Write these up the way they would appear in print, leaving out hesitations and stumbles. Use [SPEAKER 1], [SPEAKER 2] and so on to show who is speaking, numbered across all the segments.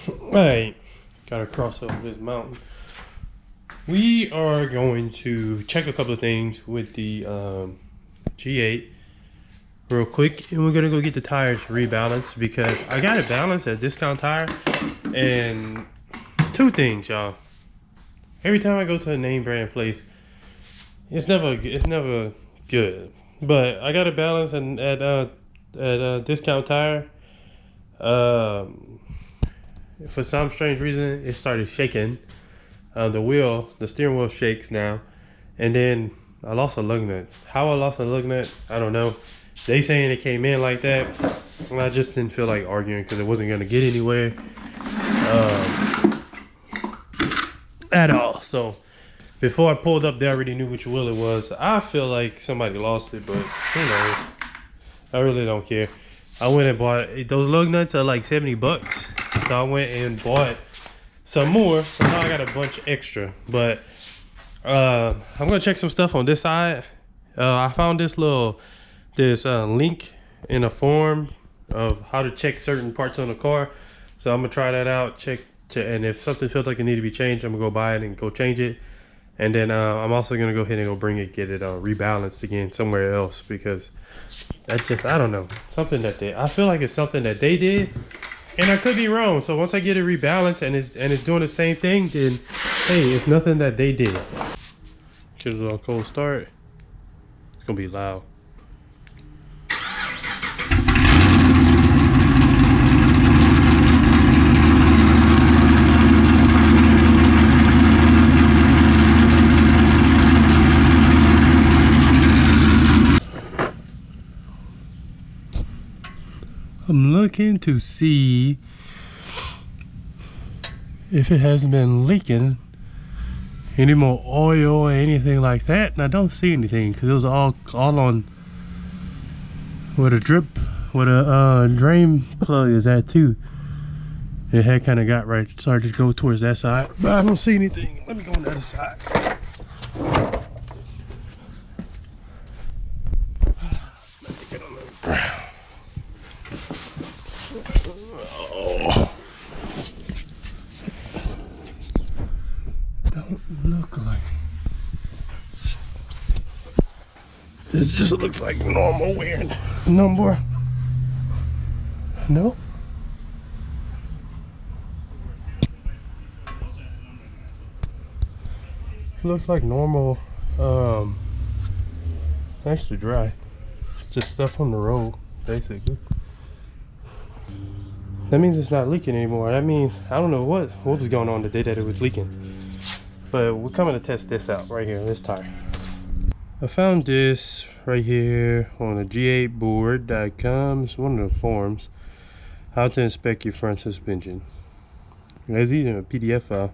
[SPEAKER 1] Alright, gotta cross over this mountain. We are going to check a couple of things with the G8 real quick, and we're gonna go get the tires rebalanced because I got it balanced at Discount Tire. And two things, y'all. Every time I go to a name brand place, it's never good. But I got it balanced and at Discount Tire. For some strange reason, it started shaking. The steering wheel shakes now. And then I lost a lug nut. How I lost a lug nut, I don't know. They saying it came in like that. Well, I just didn't feel like arguing because it wasn't going to get anywhere at all. So before I pulled up, they already knew which wheel it was. I feel like somebody lost it, but who knows? I really don't care. I went and bought those lug nuts are like 70 bucks. So I went and bought some more. So now I got a bunch extra. But I'm gonna check some stuff on this side. I found this link in a forum of how to check certain parts on the car. So I'm gonna try that out. And if something feels like it need to be changed, I'm gonna go buy it and go change it. And then I'm also gonna go ahead and go get it rebalanced again somewhere else, because that's just, I don't know, something that I feel like it's something that they did, and I could be wrong. So once I get it rebalanced and it's doing the same thing, then hey, it's nothing that they did. Just a little cold start. It's gonna be loud. I'm looking to see if it hasn't been leaking any more oil or anything like that, and I don't see anything because it was all on where the drain plug is at too. It had kind of got right, started to go towards that side, but I don't see anything. Let me go on the other side. Let me get on the ground. Oh. Don't look like this. Just looks like normal wearing number. No. Looks like normal. Actually dry. Just stuff on the road, basically. That means it's not leaking anymore. That means I don't know what was going on the day that it was leaking. But we're coming to test this out right here, this tire. I found this right here on the G8board.com. It's one of the forums. How to inspect your front suspension. It's even a PDF file.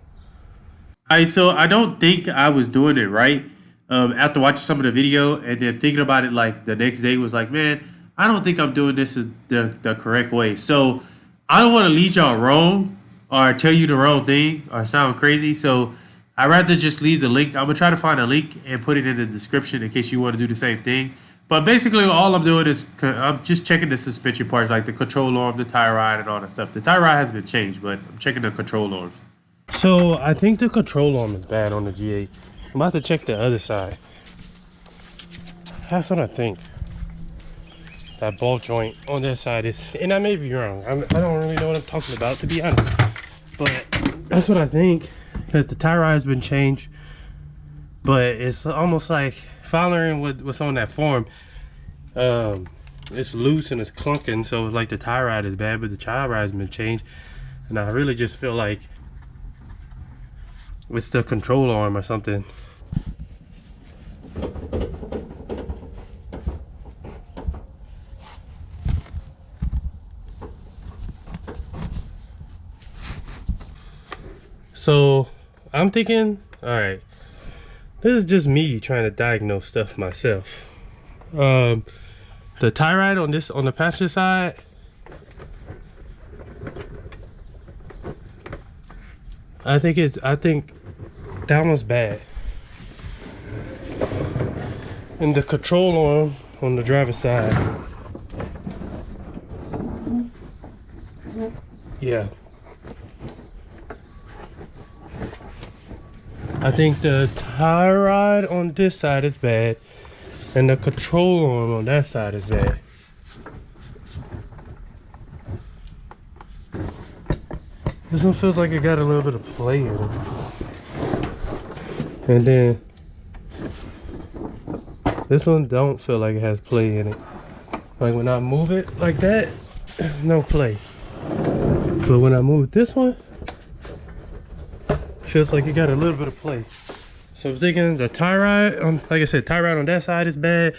[SPEAKER 1] Alright, so I don't think I was doing it right. After watching some of the video and then thinking about it like the next day, was like, man, I don't think I'm doing this the correct way. So I don't want to lead y'all wrong or tell you the wrong thing or sound crazy. So I'd rather just leave the link. I'm going to try to find a link and put it in the description in case you want to do the same thing. But basically all I'm doing is I'm just checking the suspension parts, like the control arm, the tie rod, and all that stuff. The tie rod hasn't been changed, but I'm checking the control arms. So I think the control arm is bad on the G8. I'm about to check the other side. That's what I think. That ball joint on that side is, and I may be wrong. I don't really know what I'm talking about, to be honest. But that's what I think, because the tie rod has been changed. But it's almost like following what's on that form. It's loose and it's clunking, so like the tie rod is bad, but the tie rod has been changed. And I really just feel like it's the control arm or something. So I'm thinking, all right, this is just me trying to diagnose stuff myself. The tie rod on the passenger side, I think that one's bad. And the control arm on the driver's side, yeah, I think the tie rod on this side is bad, and the control arm on that side is bad. This one feels like it got a little bit of play in it. And then this one don't feel like it has play in it. Like when I move it like that, no play. But when I move this one, feels like it got a little bit of play. So I'm thinking the tie rod, like I said, tie rod on that side is bad.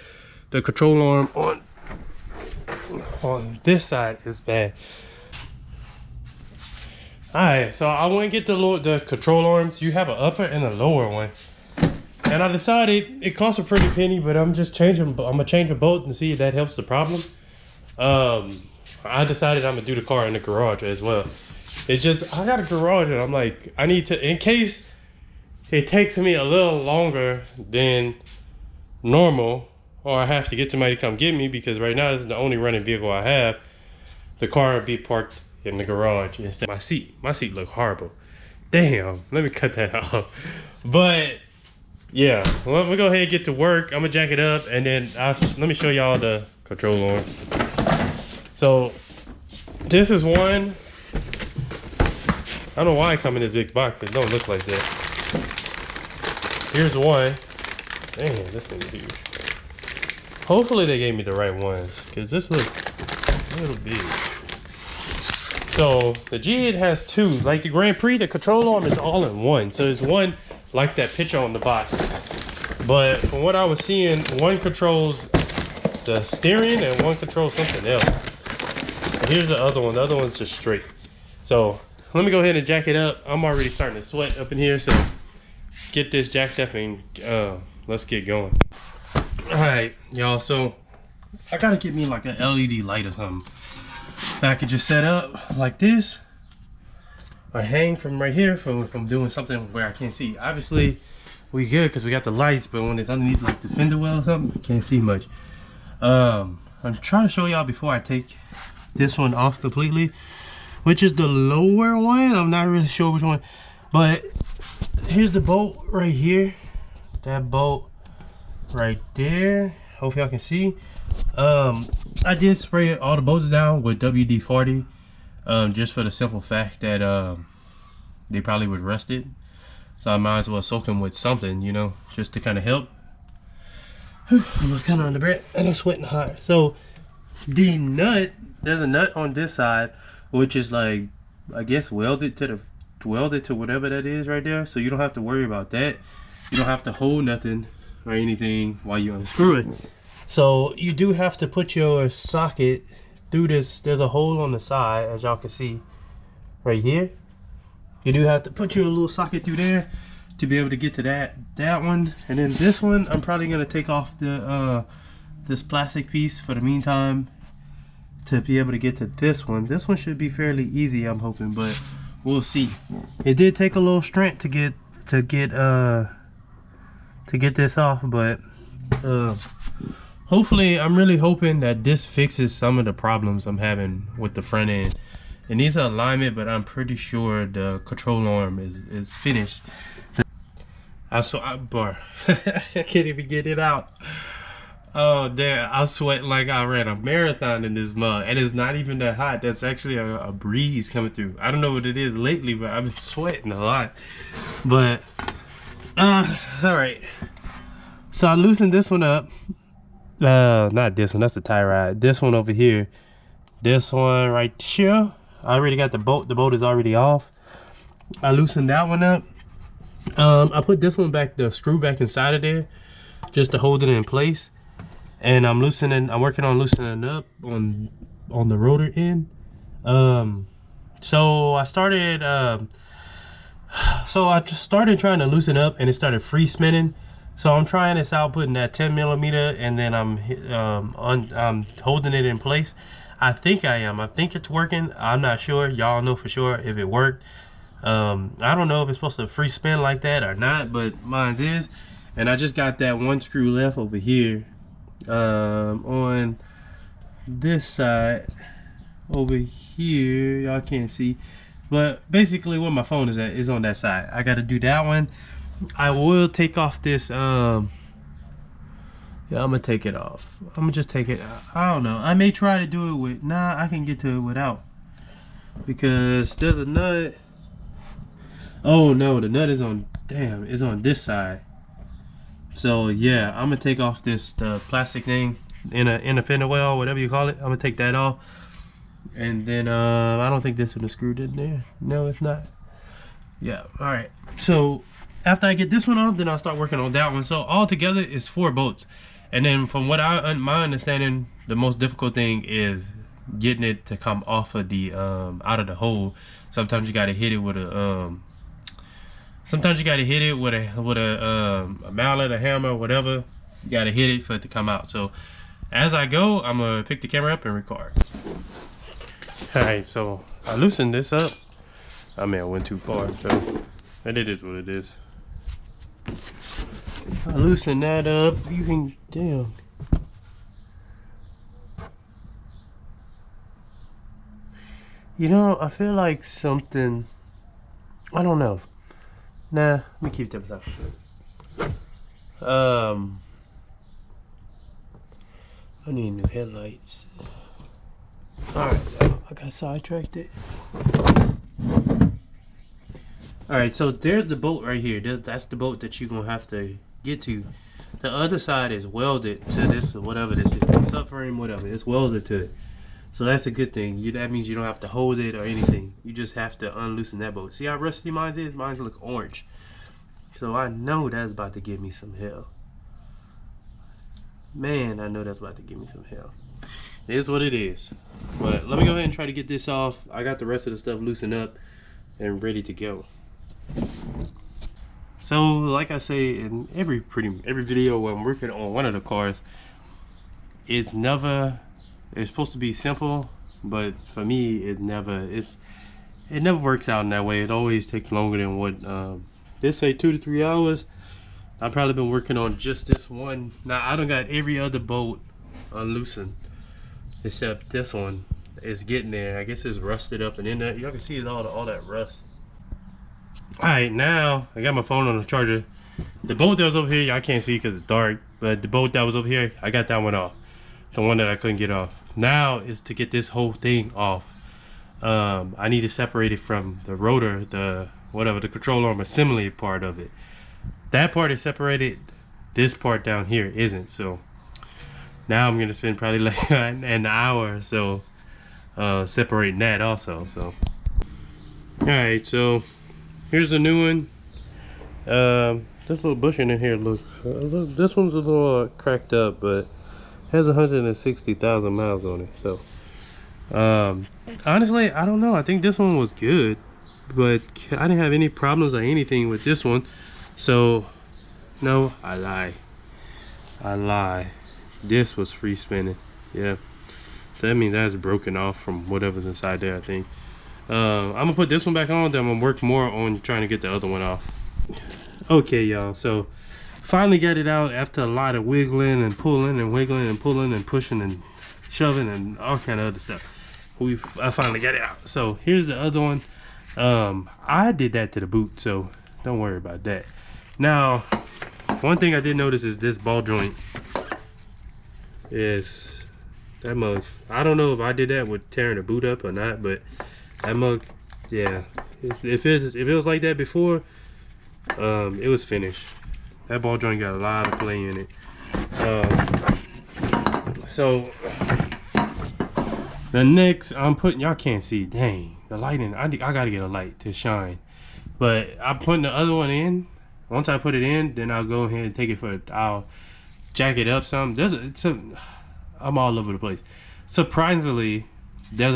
[SPEAKER 1] The control arm on this side is bad. Alright, so I want to get the control arms. You have an upper and a lower one. And I decided it costs a pretty penny, but I'm gonna change them both and see if that helps the problem. I decided I'm gonna do the car in the garage as well. It's just, I got a garage and I'm like, I need to, in case it takes me a little longer than normal, or I have to get somebody to come get me, because right now this is the only running vehicle I have, the car will be parked in the garage instead. My seat look horrible. Damn, let me cut that off. But yeah, well, we'll go ahead and get to work. I'm gonna jack it up, and then let me show y'all the control arm. So this is one. I don't know why I come in this big box. It don't look like that. Here's one. Damn, this thing's huge. Hopefully they gave me the right ones, because this looks a little big. So the G8 has two. Like the Grand Prix, the control arm is all in one. So there's one like that picture on the box. But from what I was seeing, one controls the steering and one controls something else. And here's the other one. The other one's just straight. So let me go ahead and jack it up. I'm already starting to sweat up in here, so get this jacked up and let's get going. All right, y'all, so I gotta get me like an LED light or something that I could just set up like this, or hang from right here from doing something where I can't see. Obviously we good because we got the lights, but when it's underneath like the fender well or something, I can't see much. I'm trying to show y'all before I take this one off completely, which is the lower one. I'm not really sure which one, but here's the bolt right here, that bolt right there. Hope y'all can see. I did spray all the bolts down with WD-40, just for the simple fact that they probably was rusted, so I might as well soak them with something, you know, just to kind of help. I'm kind of on the breath and I'm sweating hard. So the nut, there's a nut on this side which is like, I guess welded to whatever that is right there, so you don't have to worry about that. You don't have to hold nothing or anything while you unscrew it. So you do have to put your socket through this. There's a hole on the side, as y'all can see right here. You do have to put your little socket through there to be able to get to that one. And then this one, I'm probably gonna take off the this plastic piece for the meantime to be able to get to this one. This one should be fairly easy, I'm hoping, but we'll see. It did take a little strength to get this off, but hopefully, I'm really hoping that this fixes some of the problems I'm having with the front end. It needs an alignment, but I'm pretty sure the control arm is finished. I can't even get it out. Oh damn, I'm sweating like I ran a marathon in this mug, and it's not even that hot. That's actually a breeze coming through. I don't know what it is lately, but I've been sweating a lot. But all right, so I loosened this one up. Not this one, that's the tie rod. This one over here, this one right here, I already got the bolt is already off. I loosened that one up. I put this one back, the screw back inside of there, just to hold it in place. And I'm working on loosening it up on the rotor end. So I just started trying to loosen up, and it started free spinning. So I'm trying this out, putting that 10mm, and then I'm holding it in place. I think it's working. I'm not sure. Y'all know for sure if it worked. I don't know if it's supposed to free spin like that or not, but mine is. And I just got that one screw left over here on this side over here. Y'all can't see, but basically where my phone is at is on that side. I got to do that one, I will take off this yeah, I'm gonna take it off. I'm gonna just take it out. I don't know, I may try to do it with, nah, I can get to it without, because there's a nut. Oh no, the nut is on, damn, it's on this side. So yeah, I'm gonna take off this plastic thing, in a fender well, whatever you call it. I'm gonna take that off, and then I don't think this one is screwed in there. No, it's not. Yeah, all right. So after I get this one off, then I'll start working on that one. So all together it's 4 bolts, and then from what my understanding, the most difficult thing is getting it to come off of the out of the hole. Sometimes you got to hit it with a a mallet, a hammer, whatever. You got to hit it for it to come out. So as I go, I'm gonna pick the camera up and record. All right, so I loosened this up. I mean, I went too far, so it is what it is. I loosen that up. You can, damn. You know, I feel like something, I don't know. Nah, let me keep that aside. I need new headlights. Alright, I got sidetracked it. Alright, so there's the bolt right here. That's the bolt that you're gonna have to get to. The other side is welded to this, or whatever this is, subframe, whatever. It's welded to it. So that's a good thing. That means you don't have to hold it or anything. You just have to unloosen that bolt. See how rusty mine is? Mine's look orange. So I know that's about to give me some hell. Man, I know that's about to give me some hell. It is what it is. But let me go ahead and try to get this off. I got the rest of the stuff loosened up and ready to go. So like I say in every video where I'm working on one of the cars, it's supposed to be simple, but for me it never works out in that way. It always takes longer than what they say, 2 to 3 hours. I've probably been working on just this one. Now I done got every other bolt unloosened except this one. It's getting there. I guess it's rusted up, and in there y'all can see all that rust. Alright, now I got my phone on the charger. The bolt that was over here, I can't see because it's dark, but the bolt that was over here, I got that one off. The one that I couldn't get off. Now is to get this whole thing off. I need to separate it from the rotor, the control arm assembly part of it. That part is separated. This part down here isn't. So now I'm gonna spend probably like an hour or so separating that also. So alright, so here's the new one. This little bushing in here looks this one's a little cracked up, but has 160,000 miles on it. So honestly, I don't know. I think this one was good, but I didn't have any problems or anything with this one. So no, I lie. This was free spinning. Yeah, so that means that's broken off from whatever's inside there, I think. I'm gonna put this one back on, then I'm gonna work more on trying to get the other one off. Okay y'all, so finally got it out after a lot of wiggling and pulling and wiggling and pulling and pushing and shoving and all kind of other stuff. I finally got it out. So here's the other one. I did that to the boot, so don't worry about that. Now one thing I did notice is this ball joint is that mug. I don't know if I did that with tearing the boot up or not, but that mug, yeah, if it was like that before, it was finished. That ball joint got a lot of play in it. So the next I'm putting, y'all can't see, dang, the lighting, I gotta get a light to shine, but I'm putting the other one in. Once I put it in, then I'll go ahead and take it I'll jack it up some. I'm all over the place. Surprisingly, there's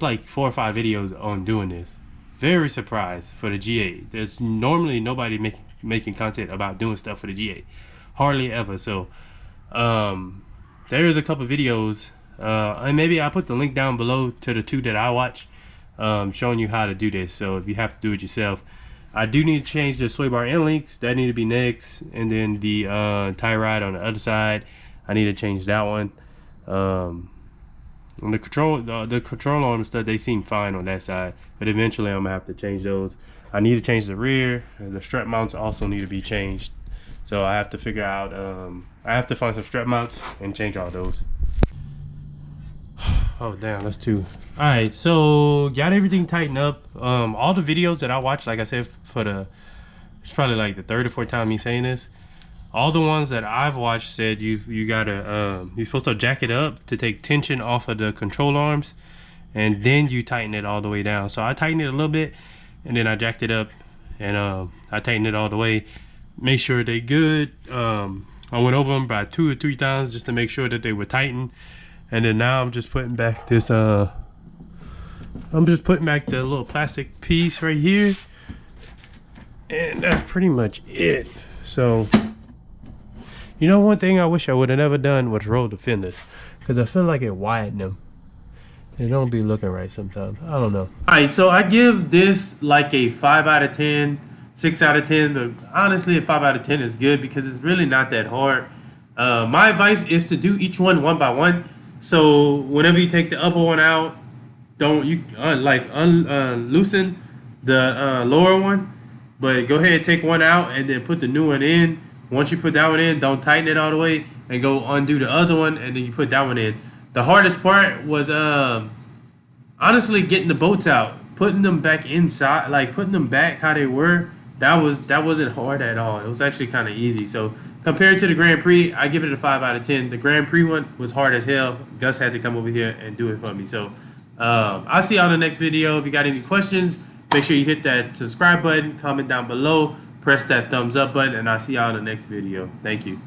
[SPEAKER 1] like 4 or 5 videos on doing this. Very surprised for the G8. There's normally nobody making content about doing stuff for the G8, hardly ever. So there's a couple videos, and maybe I put the link down below to the 2 that I watch, showing you how to do this. So if you have to do it yourself, I do need to change the sway bar end links. That need to be next, and then the tie rod on the other side, I need to change that one. On the control arm and stuff, they seem fine on that side, but eventually I'm gonna have to change those. I need to change the rear, and the strap mounts also need to be changed. So I have to figure out, I have to find some strap mounts and change all those. Oh damn, that's two. All right, so got everything tightened up. All the videos that I watched, like I said, it's probably like the third or fourth time me saying this. All the ones that I've watched said you gotta you're supposed to jack it up to take tension off of the control arms, and then you tighten it all the way down. So I tightened it a little bit, and then I jacked it up, and I tightened it all the way. Make sure they good. I went over them by 2 or 3 times just to make sure that they were tightened, and then now I'm just putting back this I'm just putting back the little plastic piece right here, and that's pretty much it. So you know, one thing I wish I would have never done was roll the fenders, because I feel like it widened them. They don't be looking right sometimes. I don't know. All right, so I give this like a 5 out of 10, 6 out of 10, but honestly a 5 out of 10 is good because it's really not that hard. My advice is to do each one by one. So whenever you take the upper one out, don't you loosen the lower one, but go ahead and take one out and then put the new one in. Once you put that one in, don't tighten it all the way, and go undo the other one, and then you put that one in. The hardest part was honestly getting the bolts out, putting them back inside, like putting them back how they were. That wasn't hard at all. It was actually kind of easy. So compared to the Grand Prix, I give it a 5 out of 10. The Grand Prix one was hard as hell. Gus had to come over here and do it for me. So I'll see y'all in the next video. If you got any questions, make sure you hit that subscribe button, comment down below, press that thumbs up button, and I'll see y'all in the next video. Thank you.